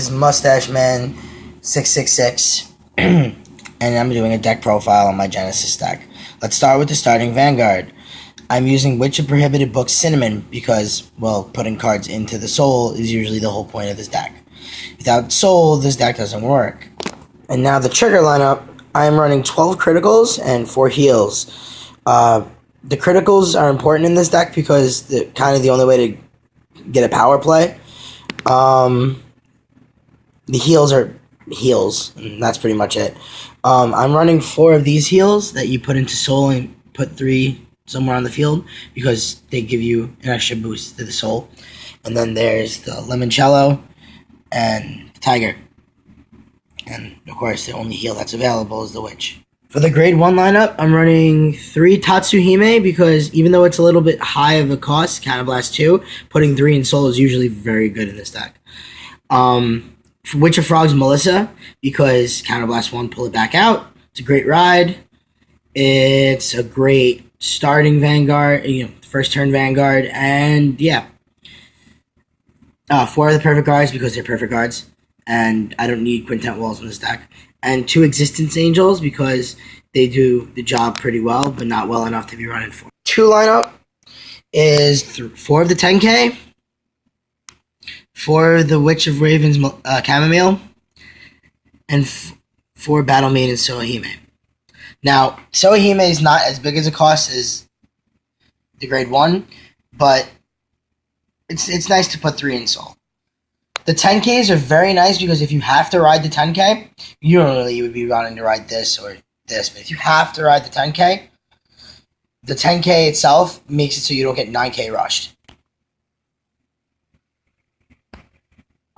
is Mustache Man 666 and I'm doing a deck profile on my Genesis deck. Let's start with the starting Vanguard. I'm using Witch of Prohibited Book Cinnamon because, well, putting cards into the soul is usually the whole point of this deck. Without soul, this deck doesn't work. And now the trigger lineup, I am running 12 criticals and 4 heals. The criticals are important in this deck because they're kind of the only way to get a power play. The heals are heals, and that's pretty much it. I'm running 4 of these heals that you put into soul and put 3 somewhere on the field because they give you an extra boost to the soul. And then there's the Limoncello and the Tiger. And of course, the only heal that's available is the Witch. For the grade 1 lineup, I'm running 3 Tatsuhime because even though it's a little bit high of a cost, Counterblast 2, putting 3 in soul is usually very good in this deck. Witch of Frogs Melissa because Counterblast 1, pull it back out. It's a great ride. It's a great starting Vanguard, first turn Vanguard, and yeah. 4 of the perfect guards because they're perfect guards, and I don't need Quintet Walls in this deck. And 2 Existence Angels because they do the job pretty well, but not well enough to be running 4. 2 lineup is 4 of the 10K, 4 of the Witch of Ravens Chamomile, and 4 Battle Maiden Soahime. Now, Soahime is not as big as a cost as the grade 1, but it's nice to put 3 in soul. The 10Ks are very nice because if you have to ride the 10K, you would be wanting to ride this or this. But if you have to ride the 10K itself makes it so you don't get 9K rushed.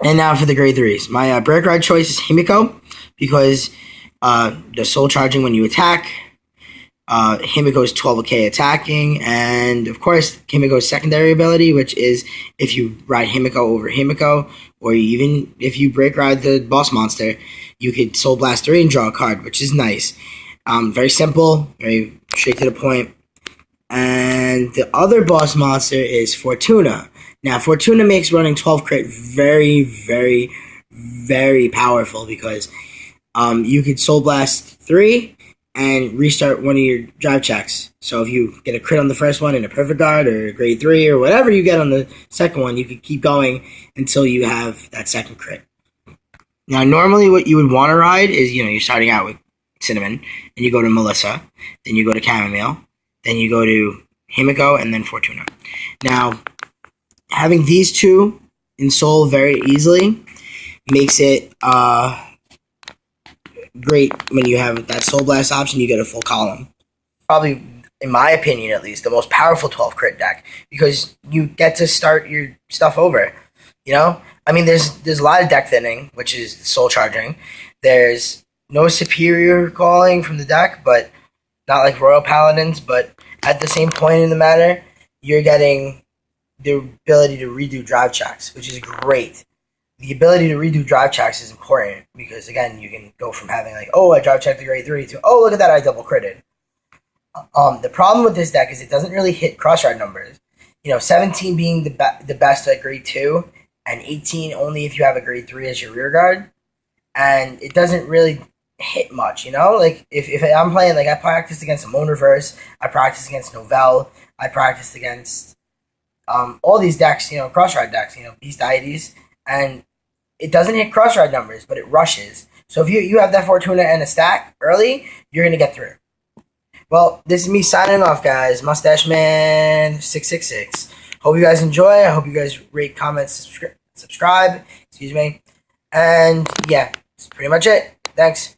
And now for the grade 3s. My break ride choice is Himiko because the soul charging when you attack. Himiko's 12K attacking, and of course Himiko's secondary ability, which is if you ride Himiko over Himiko, or even if you break ride the boss monster, you could Soul Blast 3 and draw a card, which is nice. Very simple, very straight to the point. And the other boss monster is Fortuna. Now Fortuna makes running 12 crit very, very, very powerful because you could Soul Blast 3 and restart one of your drive checks. So if you get a crit on the first one in a perfect guard or a grade 3 or whatever you get on the second one, you could keep going until you have that second crit. Now, normally what you would want to ride is, you're starting out with Cinnamon, and you go to Melissa, then you go to Chamomile, then you go to Himiko, and then Fortuna. Now, having these 2 in soul very easily makes it great when you have that Soul Blast option. You get a full column. Probably, in my opinion at least, the most powerful 12 crit deck because you get to start your stuff over. I mean, there's a lot of deck thinning, which is soul charging. There's no superior calling from the deck, but not like Royal Paladins. But at the same point in the matter, you're getting the ability to redo drive checks, which is great. The ability to redo drive checks is important because, again, you can go from having I drive checked the grade 3 to, look at that, I double critted. The problem with this deck is it doesn't really hit cross-ride numbers. 17 being the best at grade 2 and 18 only if you have a grade 3 as your rear guard. And it doesn't really hit much, if I'm playing, I practiced against Amon Reverse, I practiced against Novell, I practiced against all these decks, cross-ride decks, Beast Deities. And it doesn't hit cross-ride numbers, but it rushes. So if you have that Fortuna and a stack early, you're going to get through. Well, this is me signing off, guys. Mustache Man 666. Hope you guys enjoy. I hope you guys rate, comment, subscribe. Excuse me. And yeah, that's pretty much it. Thanks.